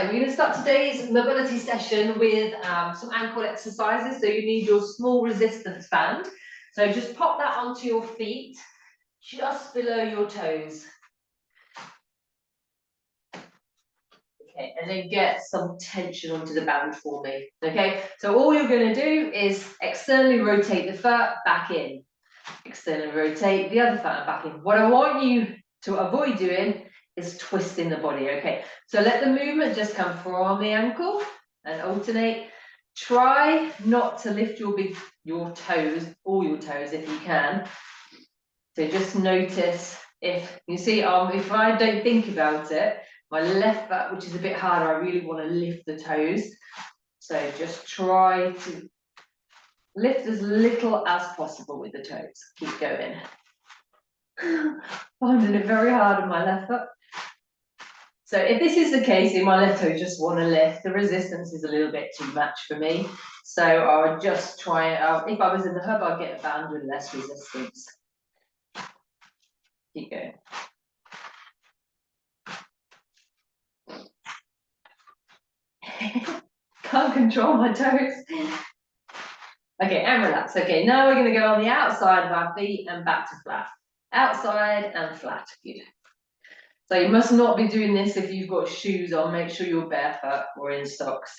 we're going to start today's mobility session with some ankle exercises. So you need your small resistance band. So just pop that onto your feet, just below your toes. Okay, and then get some tension onto the band for me. Okay, so all you're going to do is externally rotate the foot back in. Externally rotate the other foot back in. What I want you to avoid doing is twisting the body. Okay, so let the movement just come from the ankle and alternate. Try not to lift your toes, all your toes if you can. So just notice if you see, if I don't think about it, my left foot, which is a bit harder, I really want to lift the toes. So just try to lift as little as possible with the toes. Keep going. Finding it very hard on my left foot. So if this is the case, if my left toe just want to lift, the resistance is a little bit too much for me. So I would just try it out. If I was in the hub, I'd get a band with less resistance. Keep going. Can't control my toes. Okay, and relax. Okay, now we're going to go on the outside of our feet and back to flat. Outside and flat. Good. So you must not be doing this if you've got shoes on. Make sure you're barefoot or in socks.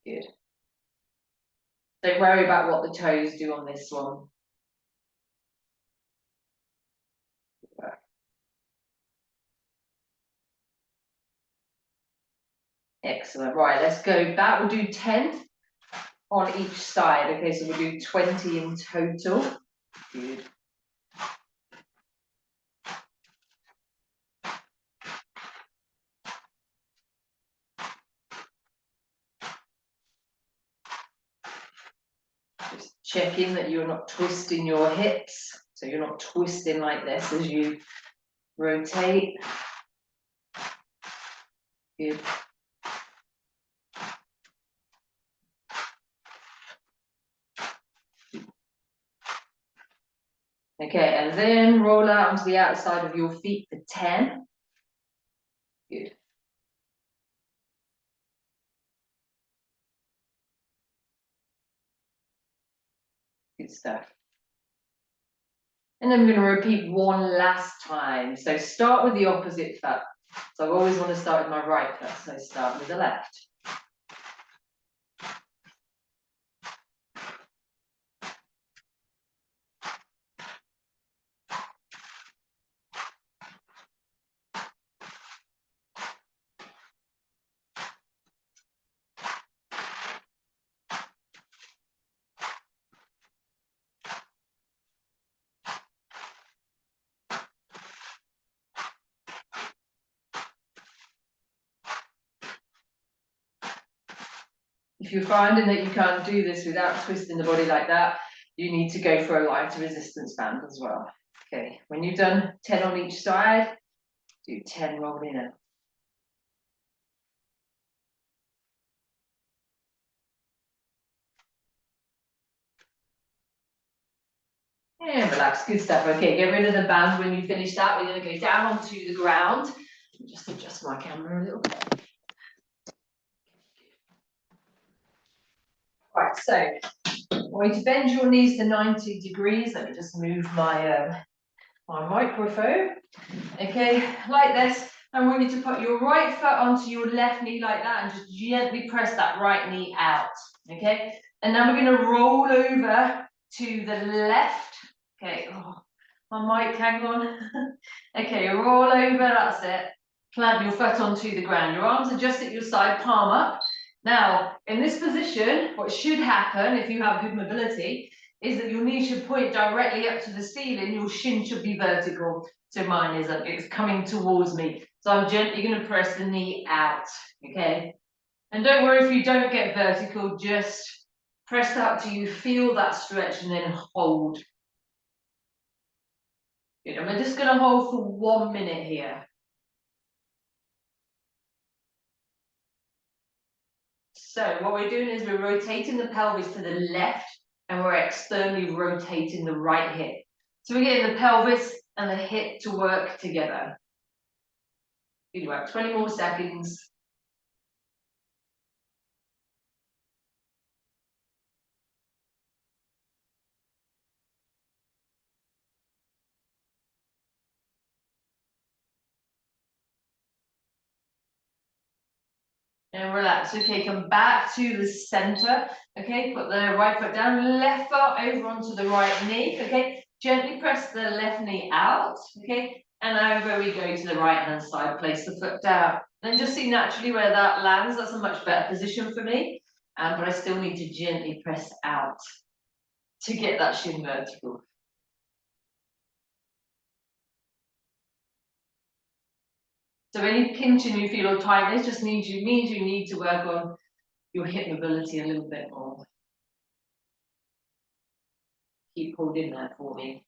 Good. Don't worry about what the toes do on this one. Excellent. Right, let's go back. We'll do 10 on each side. Okay, so we'll do 20 in total. Good. Just checking that you're not twisting your hips. So you're not twisting like this as you rotate. Good. Okay, and then roll out onto the outside of your feet for 10. Good. Good stuff. And then we're going to repeat one last time. So start with the opposite foot. So I always want to start with my right foot. So start with the left. If you're finding that you can't do this without twisting the body like that, you need to go for a lighter resistance band as well. Okay, when you've done 10 on each side, do 10 rolling out. And relax, good stuff. Okay, get rid of the band. When you finish that, we're going to go down onto the ground. Just adjust my camera a little bit. Right, so I'm going to bend your knees to 90 degrees. Let me just move my my microphone. Okay, like this. I want you to put your right foot onto your left knee like that and just gently press that right knee out. Okay, and now we're going to roll over to the left. Okay, oh, my mic, hang on. Okay, roll over, that's it. Plant your foot onto the ground. Your arms are just at your side, palm up. Now, in this position, what should happen if you have good mobility is that your knee should point directly up to the ceiling, your shin should be vertical. So mine isn't, it's coming towards me. So I'm gently going to press the knee out, okay? And don't worry if you don't get vertical, just press that till you feel that stretch and then hold. Good. And we're just going to hold for 1 minute here. So what we're doing is we're rotating the pelvis to the left and we're externally rotating the right hip. So we're getting the pelvis and the hip to work together. Good work, 20 more seconds. And relax. Okay, come back to the center. Okay, put the right foot down, left foot over onto the right knee. Okay, gently press the left knee out. Okay, and over we go to the right hand side. Place the foot down. Then just see naturally where that lands. That's a much better position for me. But I still need to gently press out to get that shin vertical. So any pinching you feel or tightness just means you need to work on your hip mobility a little bit more. Keep holding there for me.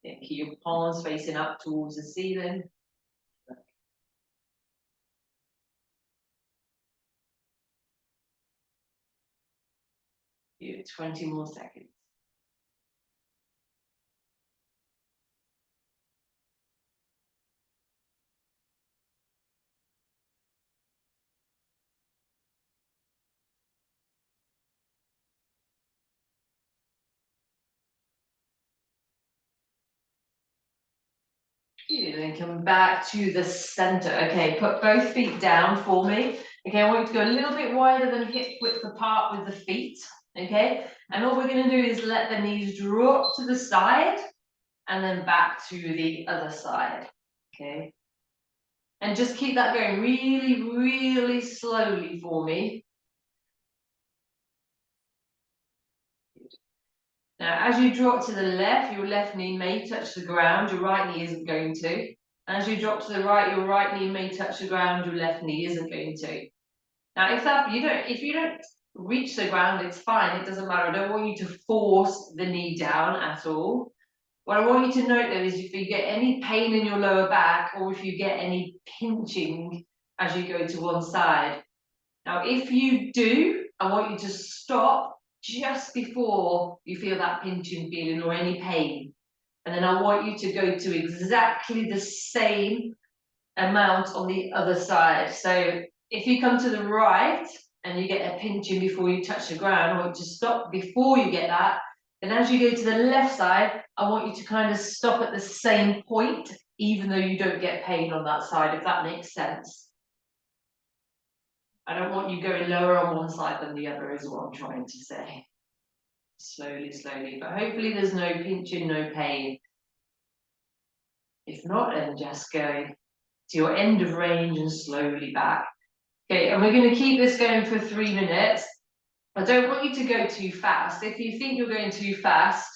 Yeah, keep your palms facing up towards the ceiling. Give it 20 more seconds. Good, then come back to the center. Okay, put both feet down for me. Okay, I want you to go a little bit wider than hip width apart with the feet. Okay, and all we're going to do is let the knees drop to the side and then back to the other side. Okay, and just keep that going really, really slowly for me. Now, as you drop to the left, your left knee may touch the ground, your right knee isn't going to. As you drop to the right, your right knee may touch the ground, your left knee isn't going to. Now, if you don't reach the ground, it's fine, it doesn't matter. I don't want you to force the knee down at all. What I want you to note though is if you get any pain in your lower back or if you get any pinching as you go to one side. Now, if you do, I want you to stop just before you feel that pinching feeling or any pain. And then I want you to go to exactly the same amount on the other side. So if you come to the right and you get a pinching before you touch the ground, I want you to stop before you get that. And as you go to the left side, I want you to kind of stop at the same point, even though you don't get pain on that side, if that makes sense. I don't want you going lower on one side than the other is what I'm trying to say. Slowly, slowly, but hopefully there's no pinching, no pain. If not, then just go to your end of range and slowly back. Okay, and we're going to keep this going for 3 minutes. I don't want you to go too fast. If you think you're going too fast,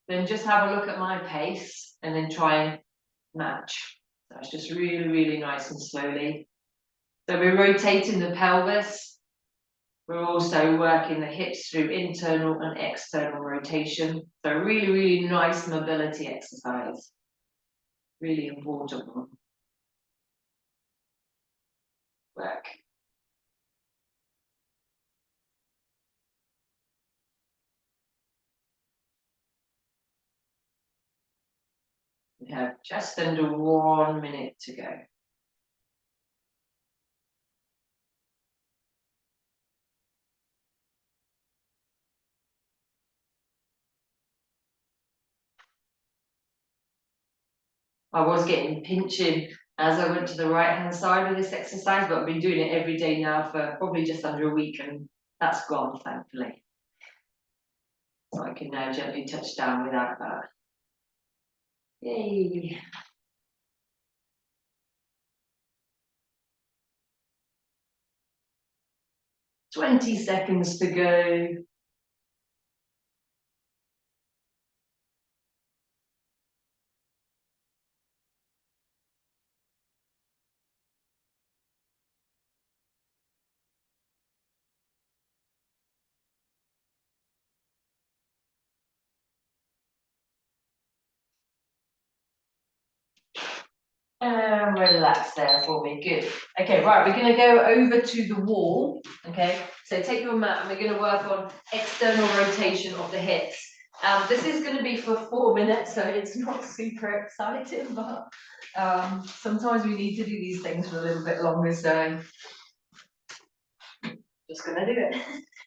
then just have a look at my pace and then try and match. That's just really, really nice and slowly. So we're rotating the pelvis. We're also working the hips through internal and external rotation. So really, really nice mobility exercise. Really important one. Work. We have just under 1 minute to go. I was getting pinching as I went to the right hand side of this exercise, but I've been doing it every day now for probably just under a week, and that's gone, thankfully. So I can now gently touch down without that. Yay. "20 seconds to go." And relax there for me, good. Okay, right, we're gonna go over to the wall, okay? So take your mat and we're gonna work on external rotation of the hips. This is gonna be for 4 minutes, so it's not super exciting, but sometimes we need to do these things for a little bit longer, so just gonna do it.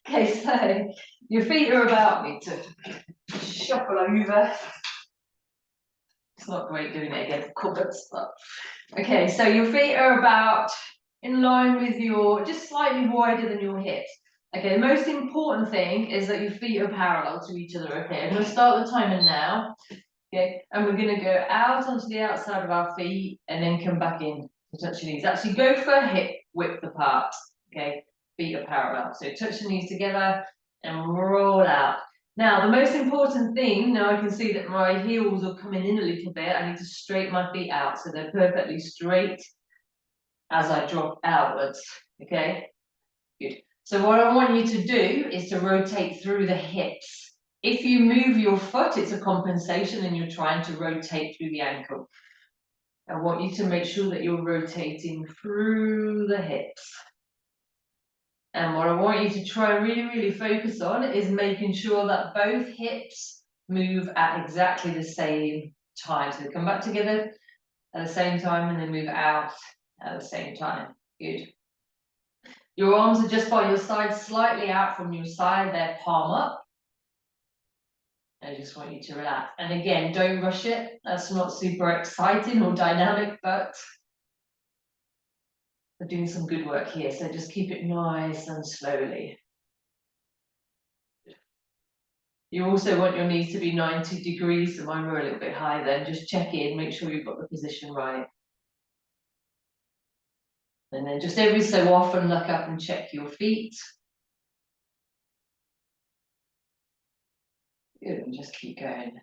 Okay, so your feet are about me to shuffle over. It's not great doing it against cupboards, but okay, so your feet are about in line with your, just slightly wider than your hips. Okay, the most important thing is that your feet are parallel to each other. Okay, I'm going to start the timer now. Okay, and we're going to go out onto the outside of our feet and then come back in to touch your knees. Actually, go for hip width apart. Okay, feet are parallel. So touch the knees together and roll out. Now, the most important thing, now I can see that my heels are coming in a little bit. I need to straighten my feet out so they're perfectly straight as I drop outwards. Okay, good. So what I want you to do is to rotate through the hips. If you move your foot, it's a compensation and you're trying to rotate through the ankle. I want you to make sure that you're rotating through the hips. And what I want you to try and really focus on is making sure that both hips move at exactly the same time. So they come back together at the same time and then move out at the same time. Good. Your arms are just by your side, slightly out from your side, they're palm up. I just want you to relax. And again, don't rush it. That's not super exciting or dynamic, but we're doing some good work here. So just keep it nice and slowly. You also want your knees to be 90 degrees. So mine were a little bit high then. Just check in, make sure you've got the position right. And then just every so often look up and check your feet. Good, and just keep going.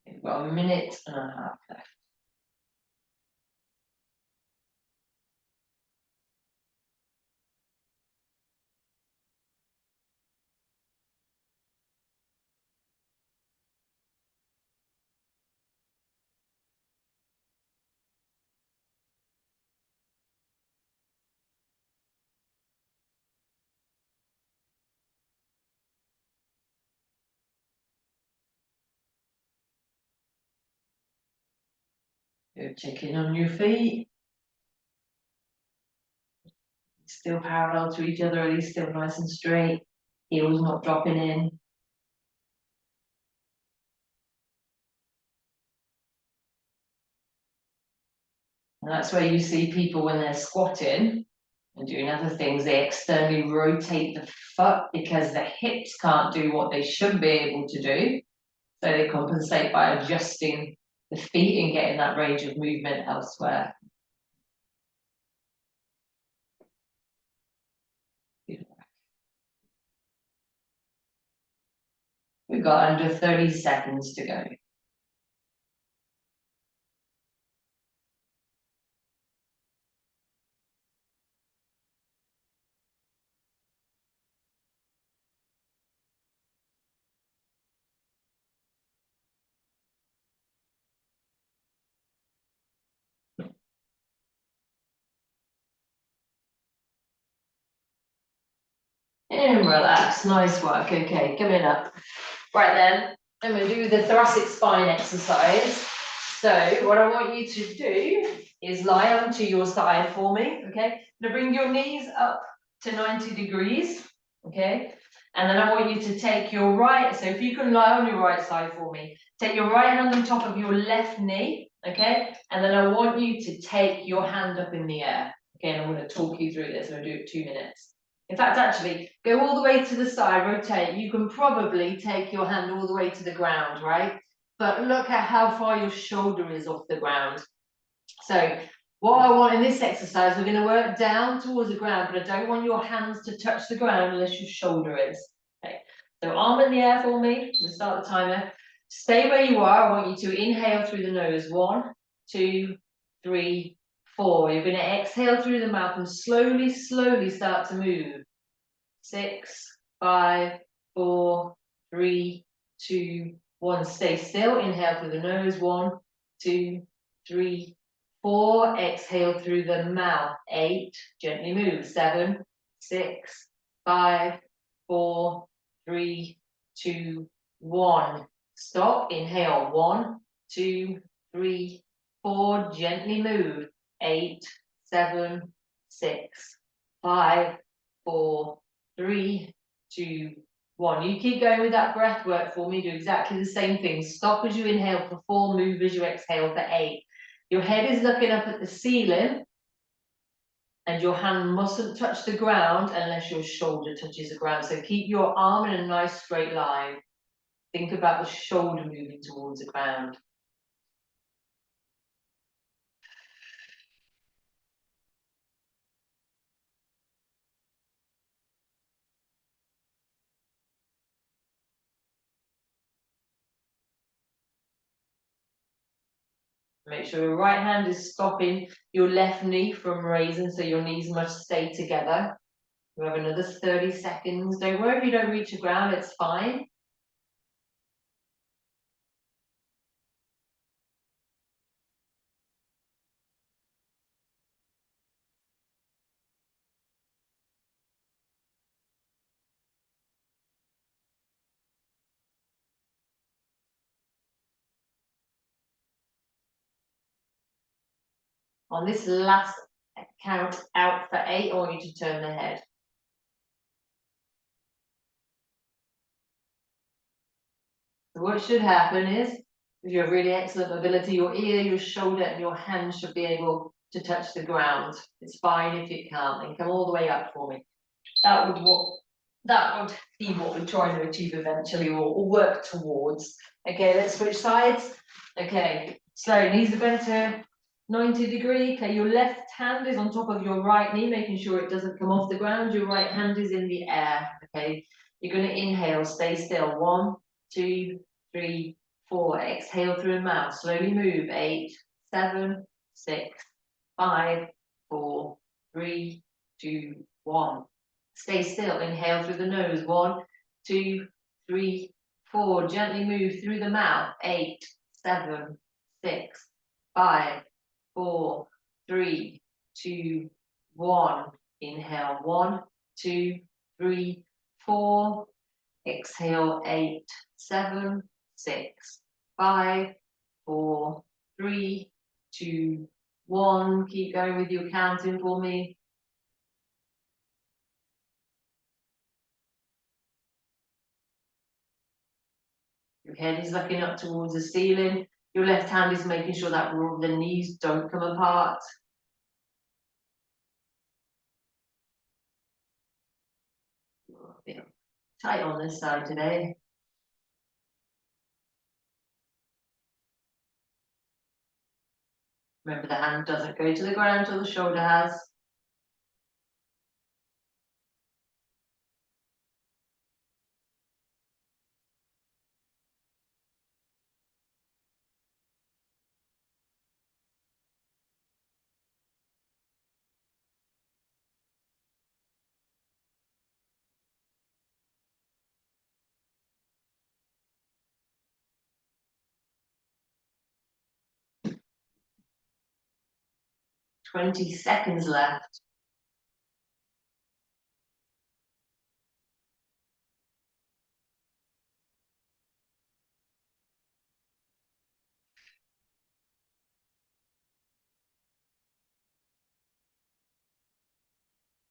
We've got a minute and a half left. Good, check in on your feet. Still parallel to each other, at least still nice and straight. Heels not dropping in. And that's where you see people when they're squatting and doing other things, they externally rotate the foot because the hips can't do what they should be able to do. So they compensate by adjusting the feet and getting that range of movement elsewhere. We've got under 30 seconds to go. And relax, nice work. Okay, coming up. Right then, I'm going to do the thoracic spine exercise. So what I want you to do is lie onto your side for me, okay? Now bring your knees up to 90 degrees, okay? And then I want you to take your right, so if you can lie on your right side for me, take your right hand on top of your left knee, okay? And then I want you to take your hand up in the air, okay? And I'm going to talk you through this. I'm going to do it 2 minutes. In fact, actually, go all the way to the side, rotate. You can probably take your hand all the way to the ground, right? But look at how far your shoulder is off the ground. So what I want in this exercise, we're going to work down towards the ground, but I don't want your hands to touch the ground unless your shoulder is. Okay. So arm in the air for me, we'll start the timer. Stay where you are, I want you to inhale through the nose, 1, 2, 3, 4. You're gonna exhale through the mouth and slowly, slowly start to move. 6, 5, 4, 3, 2, 1. Stay still, inhale through the nose, 1, 2, 3, 4. Exhale through the mouth, 8. Gently move, 7, 6, 5, 4, 3, 2, 1. Stop, inhale, 1, 2, 3, 4. Gently move, 8, 7, 6, 5, 4, 3, 2, 1. You keep going with that breath work for me. Do exactly the same thing. Stop as you inhale for 4, move as you exhale for 8. Your head is looking up at the ceiling, and your hand mustn't touch the ground unless your shoulder touches the ground. So keep your arm in a nice straight line. Think about the shoulder moving towards the ground. Make sure your right hand is stopping your left knee from raising, so your knees must stay together. We have another 30 seconds. Don't worry if you don't reach the ground, it's fine. On this last count out for 8, I want you to turn the head. So what should happen is, if you have really excellent mobility, your ear, your shoulder, and your hand should be able to touch the ground. It's fine if you can't, then come all the way up for me. That would be what we're trying to achieve eventually, or work towards. Okay, let's switch sides. Okay, so knees are bent to 90 degree. Okay, your left hand is on top of your right knee, making sure it doesn't come off the ground. Your right hand is in the air. Okay, you're going to inhale, stay still. 1, 2, 3, 4. Exhale through the mouth. Slowly move. 8, 7, 6, 5, 4, 3, 2, 1. Stay still. Inhale through the nose. 1, 2, 3, 4. Gently move through the mouth. 8, 7, 6, 5, 4, 3, 2, 1. Inhale. 1, 2, 3, 4. Exhale. 8, 7, 6, 5, 4, 3, 2, 1. Keep going with your counting for me. Your head is looking up towards the ceiling. Your left hand is making sure that the knees don't come apart. A bit tight on this side today. Remember, the hand doesn't go to the ground till the shoulder has. Twenty seconds left.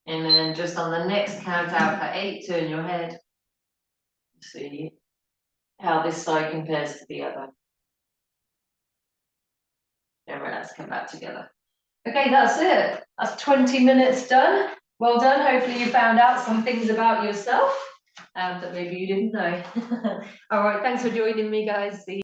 And then just on the next count out for 8, turn your head. See how this side compares to the other. And let's come back together. Okay, that's it. That's 20 minutes done. Well done. Hopefully you found out some things about yourself that maybe you didn't know. All right, thanks for joining me, guys. See you.